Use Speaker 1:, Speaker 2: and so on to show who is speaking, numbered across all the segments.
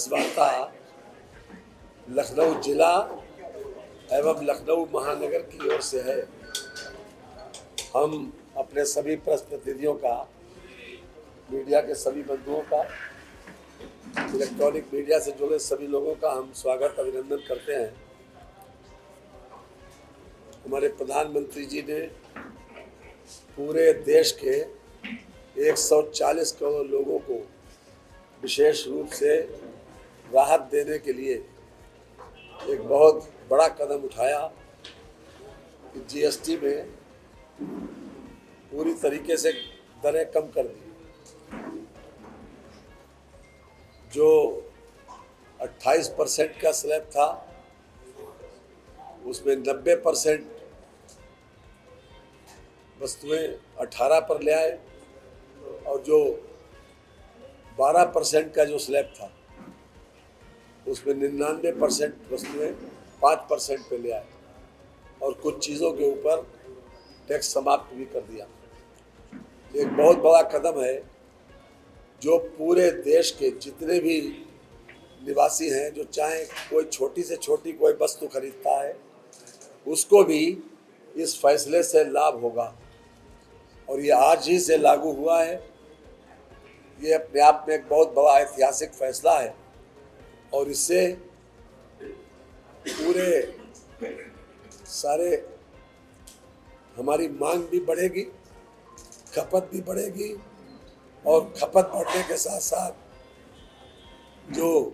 Speaker 1: Press वार्ता लखनऊ जिला एवं लखनऊ महानगर की ओर से है। हम अपने सभी प्रेस प्रतिनिधियों का, मीडिया के सभी बंधुओं का, इलेक्ट्रॉनिक मीडिया से जुड़े सभी लोगों का हम स्वागत अभिनंदन करते हैं। हमारे प्रधानमंत्री जी ने पूरे देश के 140 करोड़ लोगों को विशेष रूप से राहत देने के लिए एक बहुत बड़ा कदम उठाया कि जीएसटी में पूरी तरीके से दरें कम कर दी। जो 28% का स्लैब था उसमें 90% वस्तुएं 18 पर ले आए और जो 12% का जो स्लैब था उसमें 99% वस्तुएं 5% पे ले आए और कुछ चीज़ों के ऊपर टैक्स समाप्त भी कर दिया। एक बहुत बड़ा कदम है जो पूरे देश के जितने भी निवासी हैं, जो चाहे कोई छोटी से छोटी कोई वस्तु खरीदता है उसको भी इस फैसले से लाभ होगा और ये आज ही से लागू हुआ है। ये अपने आप में एक बहुत बड़ा ऐतिहासिक फैसला है और इससे पूरे सारे हमारी मांग भी बढ़ेगी, खपत भी बढ़ेगी और खपत बढ़ने के साथ साथ जो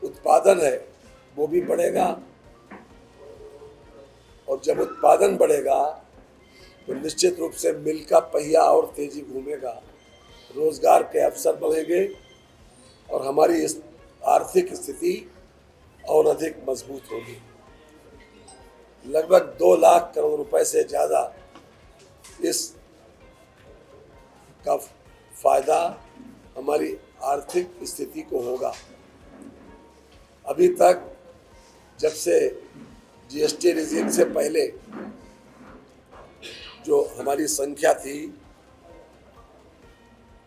Speaker 1: उत्पादन है वो भी बढ़ेगा और जब उत्पादन बढ़ेगा तो निश्चित रूप से मिल का पहिया और तेजी घूमेगा, रोजगार के अवसर बढ़ेंगे और हमारी इस आर्थिक स्थिति और अधिक मजबूत होगी। लगभग 2 लाख करोड़ रुपए से ज़्यादा इस का फायदा हमारी आर्थिक स्थिति को होगा। अभी तक जब से जीएसटी रिजीम से पहले जो हमारी संख्या थी,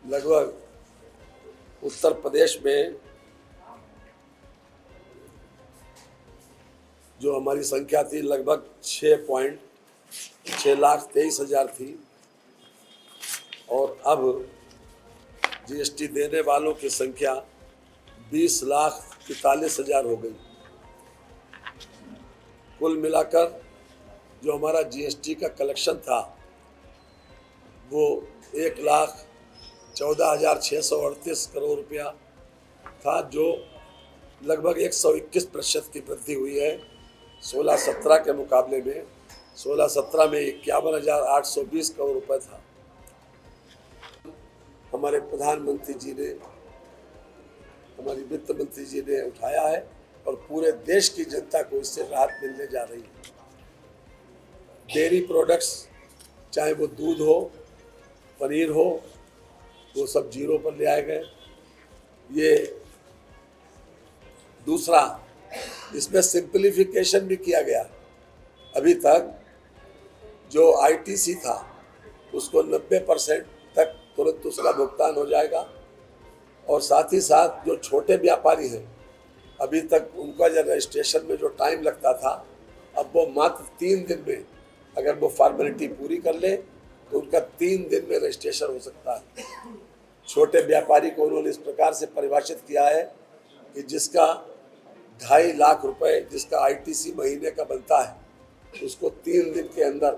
Speaker 1: लगभग उत्तर प्रदेश में जो हमारी संख्या थी लगभग 6,23,000 थी और अब जीएसटी देने वालों की संख्या 20,43,000 हो गई। कुल मिलाकर जो हमारा जीएसटी का कलेक्शन था वो 1,14,638 करोड़ रुपया था, जो लगभग 121% की वृद्धि हुई है 16-17 के मुकाबले में। 16-17 में 51,820 करोड़ रुपए था। हमारे प्रधानमंत्री जी ने, हमारी वित्त मंत्री जी ने उठाया है और पूरे देश की जनता को इससे राहत मिलने जा रही है। डेयरी प्रोडक्ट्स, चाहे वो दूध हो, पनीर हो, वो सब 0 पर ले आए गए। ये दूसरा, इसमें सिंप्लीफिकेशन भी किया गया। अभी तक जो आईटीसी था उसको 90% तक तुरंत उसका भुगतान हो जाएगा और साथ ही साथ जो छोटे व्यापारी हैं, अभी तक उनका जो रजिस्ट्रेशन में जो टाइम लगता था, अब वो मात्र 3 दिन में, अगर वो फॉर्मेलिटी पूरी कर ले तो उनका 3 दिन में रजिस्ट्रेशन हो सकता है। छोटे व्यापारी को उन्होंने इस प्रकार से परिभाषित किया है कि जिसका 2.5 लाख रुपए जिसका आईटीसी महीने का बनता है उसको 3 दिन के अंदर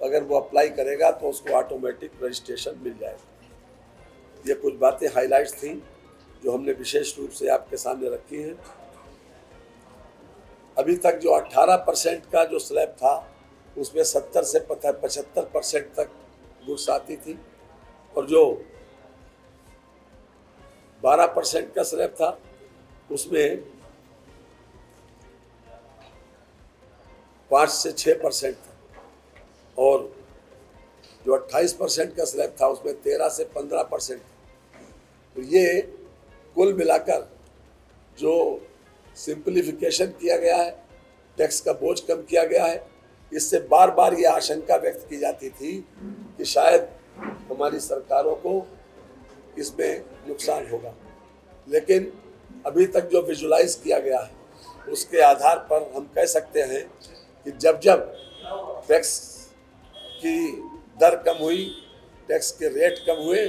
Speaker 1: अगर वो अप्लाई करेगा तो उसको ऑटोमेटिक रजिस्ट्रेशन मिल जाएगा। ये कुछ बातें हाईलाइट्स थी जो हमने विशेष रूप से आपके सामने रखी हैं। अभी तक जो 18% का जो स्लैब था उसमें 70 से 75% तक गुड्स आती थी और जो 12% का स्लैब था उसमें 5 से 6% था और जो 28% का स्लैब था उसमें 13 से 15% था। तो ये कुल मिलाकर जो सिंप्लीफिकेशन किया गया है, टैक्स का बोझ कम किया गया है, इससे बार बार ये आशंका व्यक्त की जाती थी कि शायद हमारी सरकारों को इसमें नुकसान होगा। लेकिन अभी तक जो विजुलाइज किया गया है उसके आधार पर हम कह सकते हैं कि जब जब टैक्स की दर कम हुई, टैक्स के रेट कम हुए,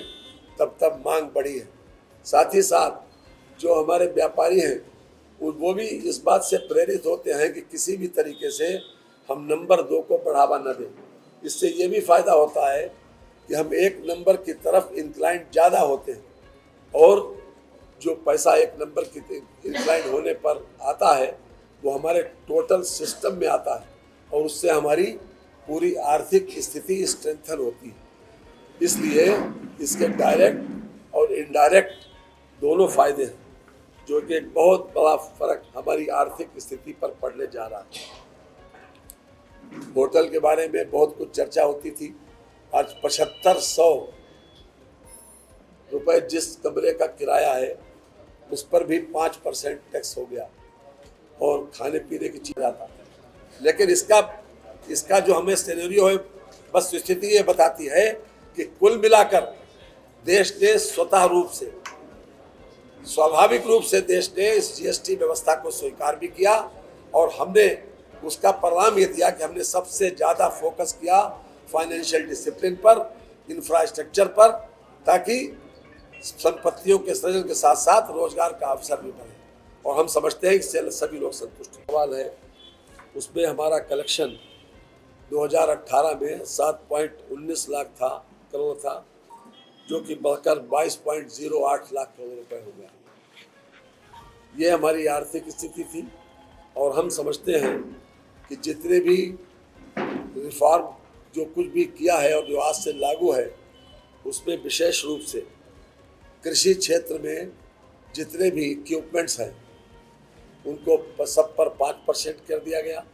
Speaker 1: तब तब मांग बढ़ी है। साथ ही साथ जो हमारे व्यापारी हैं वो भी इस बात से प्रेरित होते हैं कि किसी भी तरीके से हम नंबर 2 को बढ़ावा न दें। इससे ये भी फायदा होता है कि हम एक नंबर की तरफ इंक्लाइंड ज़्यादा होते हैं और जो पैसा एक नंबर की इंक्लाइंड होने पर आता है वो हमारे टोटल सिस्टम में आता है और उससे हमारी पूरी आर्थिक स्थिति स्ट्रेंथन होती है। इसलिए इसके डायरेक्ट और इनडायरेक्ट दोनों फायदे हैं, जो कि एक बहुत बड़ा फर्क हमारी आर्थिक स्थिति पर पड़ने जा रहा है। होटल के बारे में बहुत कुछ चर्चा होती थी। आज 7500 रुपए जिस कमरे का किराया है उस पर भी 5% टैक्स हो गया और खाने पीने की चीज आता है। लेकिन इसका जो हमें सिनेरियो है, बस स्थिति ये बताती है कि कुल मिलाकर देश ने स्वाभाविक रूप से देश ने इस जीएसटी व्यवस्था को स्वीकार भी किया और हमने उसका परिणाम ये दिया कि हमने सबसे ज़्यादा फोकस किया फाइनेंशियल डिसिप्लिन पर, इंफ्रास्ट्रक्चर पर, ताकि संपत्तियों के सृजन के साथ साथ रोजगार का अवसर भी बने और हम समझते हैं कि सभी लोग संतुष्ट हैं। सवाल है उसमें हमारा कलेक्शन 2018 में 7.19 लाख करोड़ था, जो कि बढ़कर 22.08 लाख करोड़ रुपए हो गया। ये हमारी आर्थिक स्थिति थी और हम समझते हैं कि जितने भी रिफॉर्म जो कुछ भी किया है और जो आज से लागू है उसमें विशेष रूप से कृषि क्षेत्र में जितने भी इक्विपमेंट्स हैं उनको सब पर 5% कर दिया गया।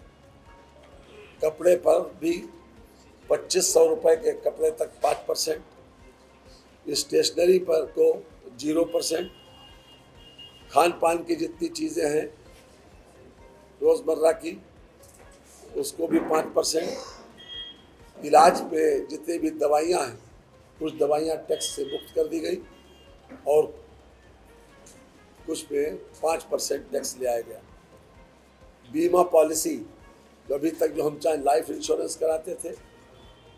Speaker 1: कपड़े पर भी 2500 रुपए के कपड़े तक 5%, स्टेशनरी पर को 0%, खान पान की जितनी चीज़ें हैं रोज़मर्रा की उसको भी 5%, इलाज में जितनी भी दवाइयाँ हैं कुछ दवाइयाँ टैक्स से मुक्त कर दी गई और कुछ पे 5% टैक्स ले आया गया। बीमा पॉलिसी जो अभी तक जो हम चाहे लाइफ इंश्योरेंस कराते थे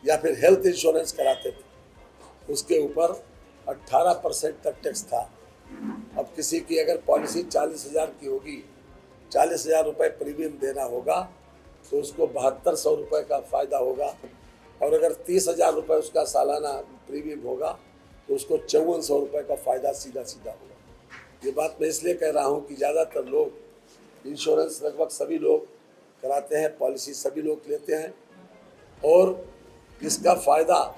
Speaker 1: या फिर हेल्थ इंश्योरेंस कराते थे उसके ऊपर 18% तक टैक्स था। अब किसी की अगर पॉलिसी 40,000 की होगी, 40,000 रुपये प्रीमियम देना होगा तो उसको 7200 रुपये का फ़ायदा होगा और अगर 30,000 रुपये उसका सालाना प्रीमियम होगा तो उसको 5400 रुपये का फ़ायदा सीधा होगा। ये बात मैं इसलिए कह रहा हूँ कि ज़्यादातर लोग इंश्योरेंस लगभग सभी लोग कराते हैं, पॉलिसी सभी लोग लेते हैं और इसका फ़ायदा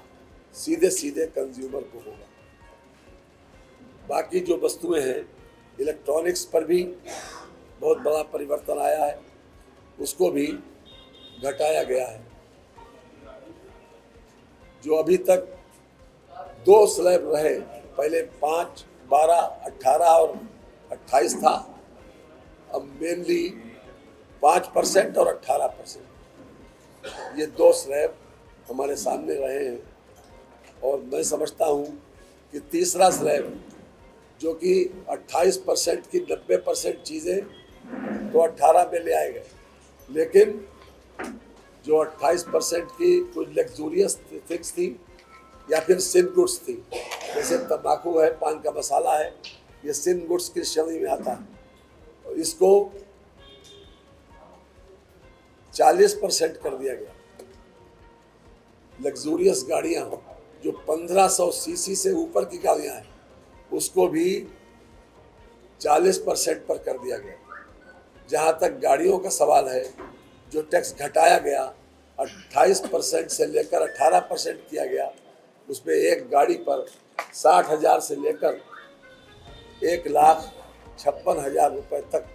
Speaker 1: सीधे सीधे कंज्यूमर को होगा। बाकी जो वस्तुएं हैं इलेक्ट्रॉनिक्स पर भी बहुत बड़ा परिवर्तन आया है, उसको भी घटाया गया है। जो अभी तक 2 स्लैब रहे, पहले 5, 12, 18 और 28 था, अब मेनली 5% और 18%, ये 2 स्लैब हमारे सामने रहे हैं और मैं समझता हूँ कि तीसरा स्लैब जो कि 28% की 90% चीज़ें तो 18 में ले आए गए, लेकिन जो 28% की कुछ लग्जूरियस थिंग्स थी या फिर सिन गुड्स थी, जैसे तंबाकू है, पान का मसाला है, ये सिन गुड्स की श्रेणी में आता है और इसको 40% कर दिया गया। लग्जूरियस गाड़ियाँ जो 1500 सीसी से ऊपर की गाड़ियाँ हैं उसको भी 40% पर कर दिया गया। जहाँ तक गाड़ियों का सवाल है, जो टैक्स घटाया गया 28% से लेकर 18% किया गया, उसमें एक गाड़ी पर 60,000 से लेकर 1,56,000 रुपये तक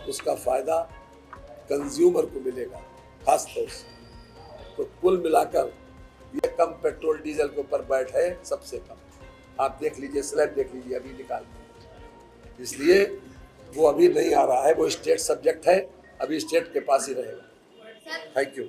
Speaker 1: उसका फ़ायदा कंज्यूमर को मिलेगा खास तौर से। तो कुल मिलाकर ये कम पेट्रोल डीजल के ऊपर बैठ है, सबसे कम। आप देख लीजिए, स्लैब देख लीजिए, अभी निकाल दीजिए। इसलिए वो अभी नहीं आ रहा है, वो स्टेट सब्जेक्ट है, अभी स्टेट के पास ही रहेगा। Thank you.